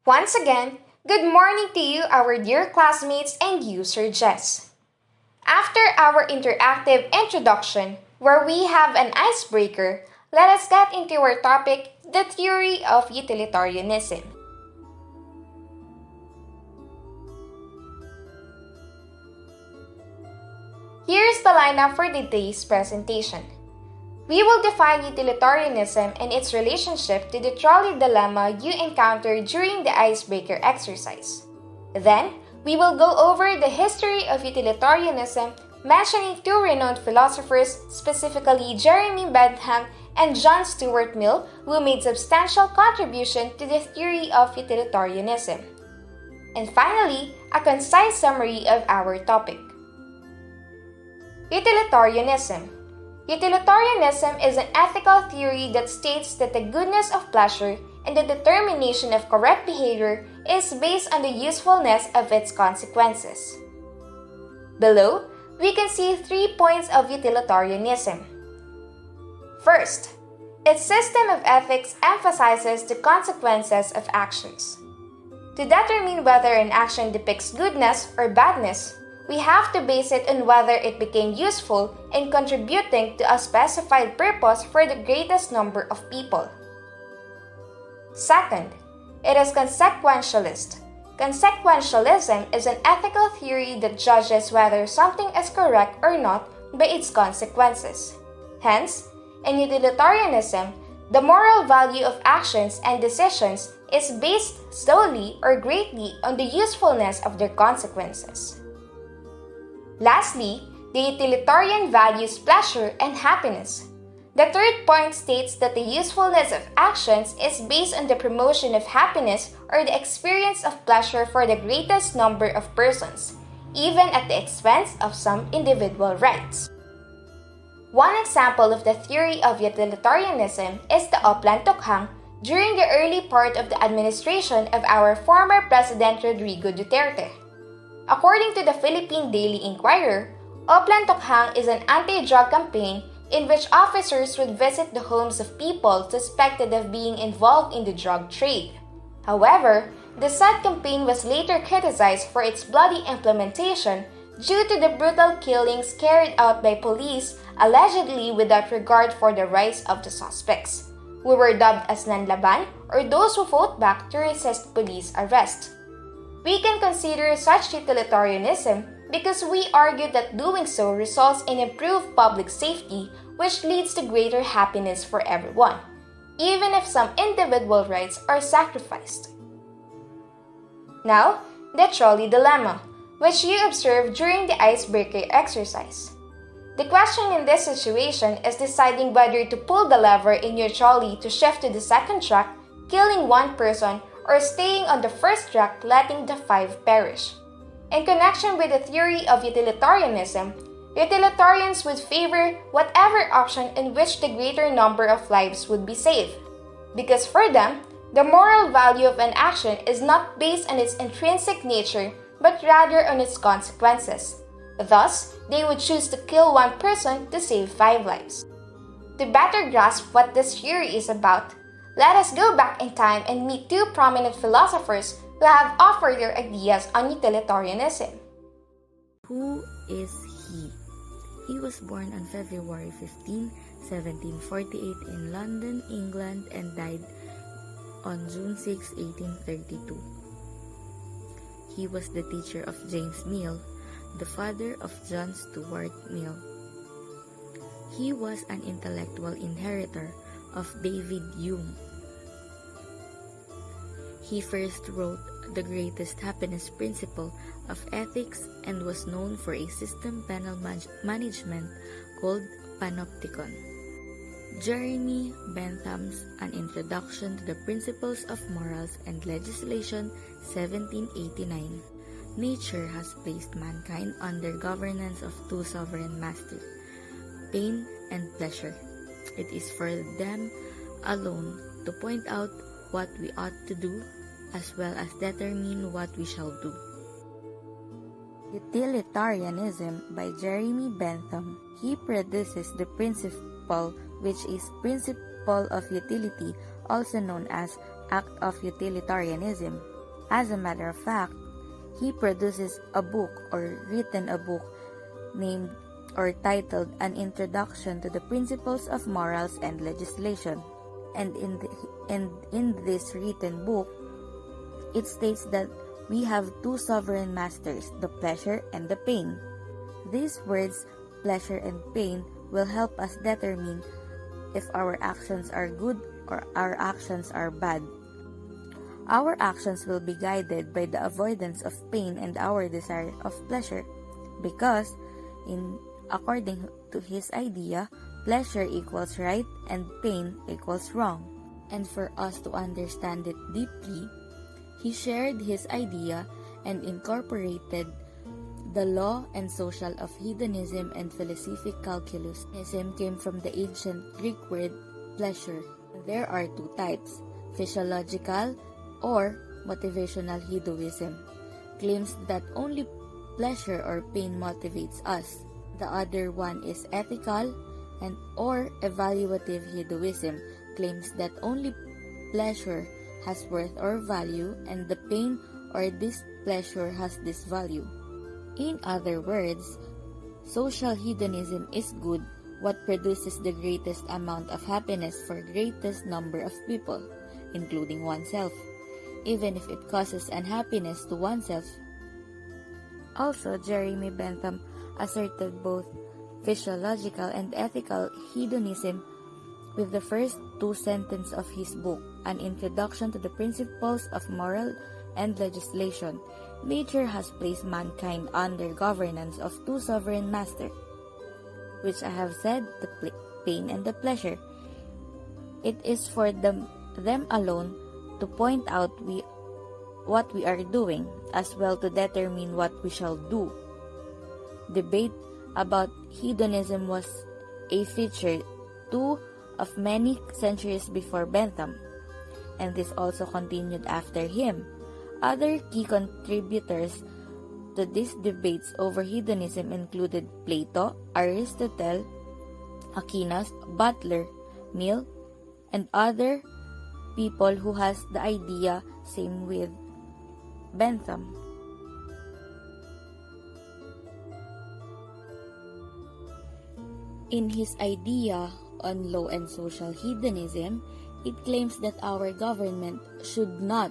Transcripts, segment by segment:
Once again, good morning to you, our dear classmates and you, Sir Jess. After our interactive introduction, where we have an icebreaker, let us get into our topic, the theory of utilitarianism. Here's the lineup for today's presentation. We will define utilitarianism and its relationship to the trolley dilemma you encountered during the icebreaker exercise. Then, we will go over the history of utilitarianism, mentioning two renowned philosophers, specifically Jeremy Bentham and John Stuart Mill, who made substantial contribution to the theory of utilitarianism. And finally, a concise summary of our topic. Utilitarianism. Utilitarianism is an ethical theory that states that the goodness of pleasure and the determination of correct behavior is based on the usefulness of its consequences. Below, we can see 3 points of utilitarianism. First, its system of ethics emphasizes the consequences of actions. To determine whether an action depicts goodness or badness, we have to base it on whether it became useful in contributing to a specified purpose for the greatest number of people. Second, it is consequentialist. Consequentialism is an ethical theory that judges whether something is correct or not by its consequences. Hence, in utilitarianism, the moral value of actions and decisions is based solely or greatly on the usefulness of their consequences. Lastly, the utilitarian values pleasure and happiness. The third point states that the usefulness of actions is based on the promotion of happiness or the experience of pleasure for the greatest number of persons, even at the expense of some individual rights. One example of the theory of utilitarianism is the Oplan Tukhang during the early part of the administration of our former President Rodrigo Duterte. According to the Philippine Daily Inquirer, Oplan Tukhang is an anti-drug campaign in which officers would visit the homes of people suspected of being involved in the drug trade. However, the said campaign was later criticized for its bloody implementation due to the brutal killings carried out by police allegedly without regard for the rights of the suspects, who were dubbed as nanlaban or those who fought back to resist police arrest. We can consider such utilitarianism because we argue that doing so results in improved public safety, which leads to greater happiness for everyone, even if some individual rights are sacrificed. Now, the trolley dilemma, which you observed during the icebreaker exercise. The question in this situation is deciding whether to pull the lever in your trolley to shift to the second track, killing one person, or staying on the first track, letting the 5 perish. In connection with the theory of utilitarianism, utilitarians would favor whatever option in which the greater number of lives would be saved, because for them, the moral value of an action is not based on its intrinsic nature, but rather on its consequences. Thus, they would choose to kill one person to save 5 lives. To better grasp what this theory is about, let us go back in time and meet two prominent philosophers who have offered their ideas on utilitarianism. Who is he? He was born on February 15, 1748 in London, England and died on June 6, 1832. He was the teacher of James Mill, the father of John Stuart Mill. He was an intellectual inheritor of David Hume. He first wrote The Greatest Happiness Principle of Ethics and was known for a system penal management called Panopticon. Jeremy Bentham's An Introduction to the Principles of Morals and Legislation, 1789. Nature has placed mankind under governance of two sovereign masters, pain and pleasure. It is for them alone to point out what we ought to do, as well as determine what we shall do. Utilitarianism by Jeremy Bentham. He produces the principle, which is principle of utility, also known as act of utilitarianism. As a matter of fact, he produces a book or written a book named or titled An Introduction to the Principles of Morals and Legislation. And in this written book, it states that we have two sovereign masters, the pleasure and the pain. These words, pleasure and pain, will help us determine if our actions are good or our actions are bad. Our actions will be guided by the avoidance of pain and our desire of pleasure, because according to his idea, pleasure equals right and pain equals wrong. And for us to understand it deeply, he shared his idea and incorporated the law and social of hedonism and philosophic calculus. Hedonism came from the ancient Greek word pleasure. There are two types: physiological or motivational hedonism, claims that only pleasure or pain motivates us. The other one is ethical and or evaluative hedonism, claims that only pleasure has worth or value and the pain or displeasure has this value. In other words, social hedonism is good, what produces the greatest amount of happiness for greatest number of people, including oneself, even if it causes unhappiness to oneself. Also, Jeremy Bentham asserted both physiological and ethical hedonism with the first two sentences of his book, An Introduction to the Principles of Moral and Legislation. Nature has placed mankind under governance of two sovereign masters, which I have said, the pain and the pleasure. It is for them alone to point out what we are doing, as well to determine what we shall do. Debate about hedonism was a feature too of many centuries before Bentham, and this also continued after him. Other key contributors to these debates over hedonism included Plato, Aristotle, Aquinas, Butler, Mill, and other people who has the idea same with Bentham. In his idea on law and social hedonism, it claims that our government should not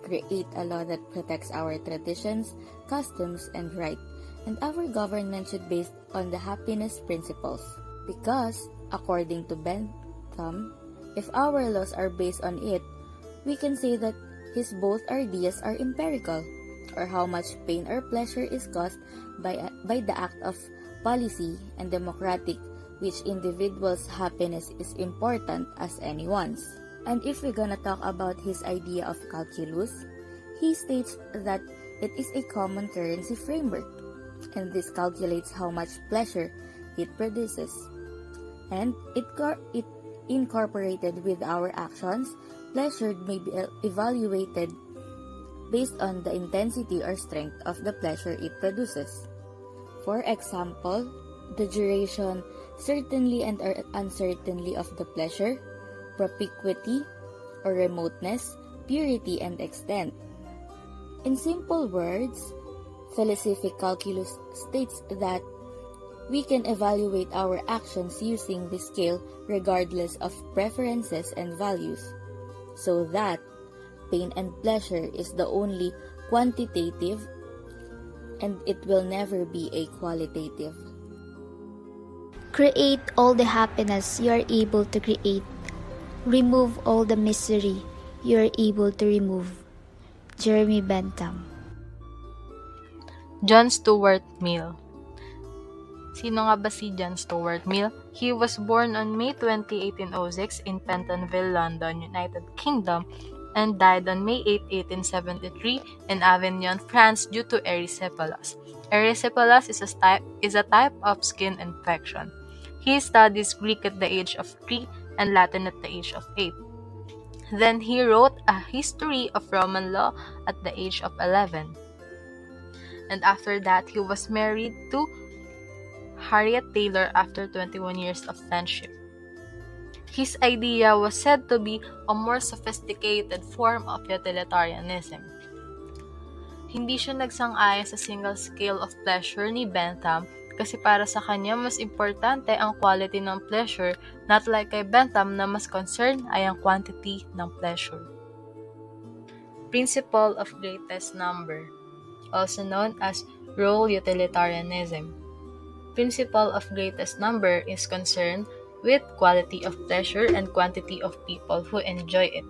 create a law that protects our traditions, customs, and right, and our government should be based on the happiness principles. Because, according to Bentham, if our laws are based on it, we can say that his both ideas are empirical, or how much pain or pleasure is caused by the act of policy, and democratic, which individual's happiness is important as anyone's. And if we're gonna talk about his idea of calculus, he states that it is a common currency framework, and this calculates how much pleasure it produces. And it incorporated with our actions, pleasure may be evaluated based on the intensity or strength of the pleasure it produces. For example, the duration, certainly and uncertainty of the pleasure, propinquity or remoteness, purity and extent. In simple words, philosophic calculus states that we can evaluate our actions using this scale regardless of preferences and values, so that pain and pleasure is the only quantitative and it will never be a qualitative. Create all the happiness you are able to create. Remove all the misery you are able to remove. Jeremy Bentham. John Stuart Mill. Sino nga ba si John Stuart Mill? He was born on May 20, 1806 in Pentonville, London, United Kingdom, and died on May 8, 1873 in Avignon, France due to erysipelas. Erysipelas is a type of skin infection. He studies Greek at the age of 3 and Latin at the age of 8. Then he wrote a history of Roman law at the age of 11. And after that, he was married to Harriet Taylor after 21 years of friendship. His idea was said to be a more sophisticated form of utilitarianism. Hindi siya nagsang-ayon sa single scale of pleasure ni Bentham kasi para sa kanya mas importante ang quality ng pleasure, not like kay Bentham na mas concerned ay ang quantity ng pleasure. Principle of greatest number, also known as role utilitarianism. Principle of greatest number is concerned with quality of pleasure and quantity of people who enjoy it.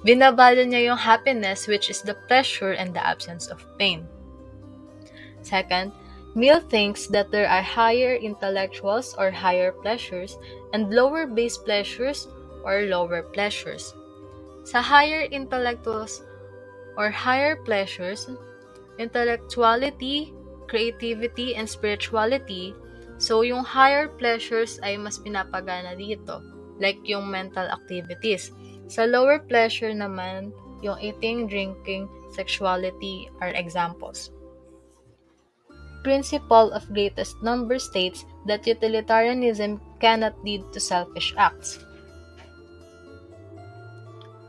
Binabalyo niya yung happiness, which is the pleasure and the absence of pain. Second, Mill thinks that there are higher intellectuals or higher pleasures and lower base pleasures or lower pleasures. Sa higher intellectuals or higher pleasures, intellectuality, creativity, and spirituality, so yung higher pleasures ay mas pinapagana dito, like yung mental activities. Sa lower pleasure naman, yung eating, drinking, sexuality are examples. Principle of greatest number states that utilitarianism cannot lead to selfish acts.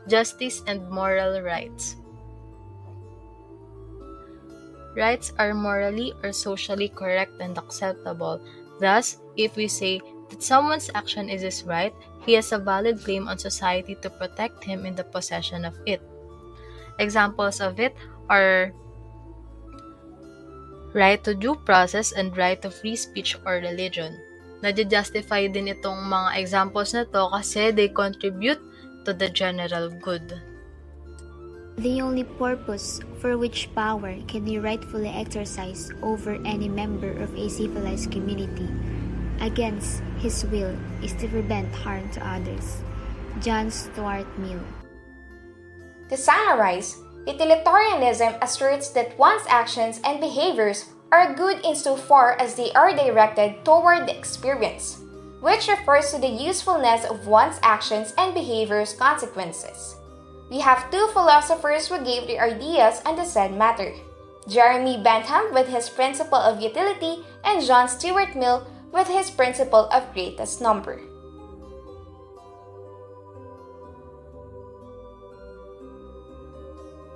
Justice and moral rights. Rights are morally or socially correct and acceptable. Thus, if we say that someone's action is his right, he has a valid claim on society to protect him in the possession of it. Examples of it are right to due process and right to free speech or religion. Nadja-justify din itong mga examples na to kasi they contribute to the general good. The only purpose for which power can be rightfully exercised over any member of a civilized community against his will is to prevent harm to others. John Stuart Mill. To summarize, utilitarianism asserts that one's actions and behaviors are good insofar as they are directed toward the experience, which refers to the usefulness of one's actions and behaviors' consequences. We have two philosophers who gave their ideas on the said matter: Jeremy Bentham with his principle of utility and John Stuart Mill with his principle of greatest number.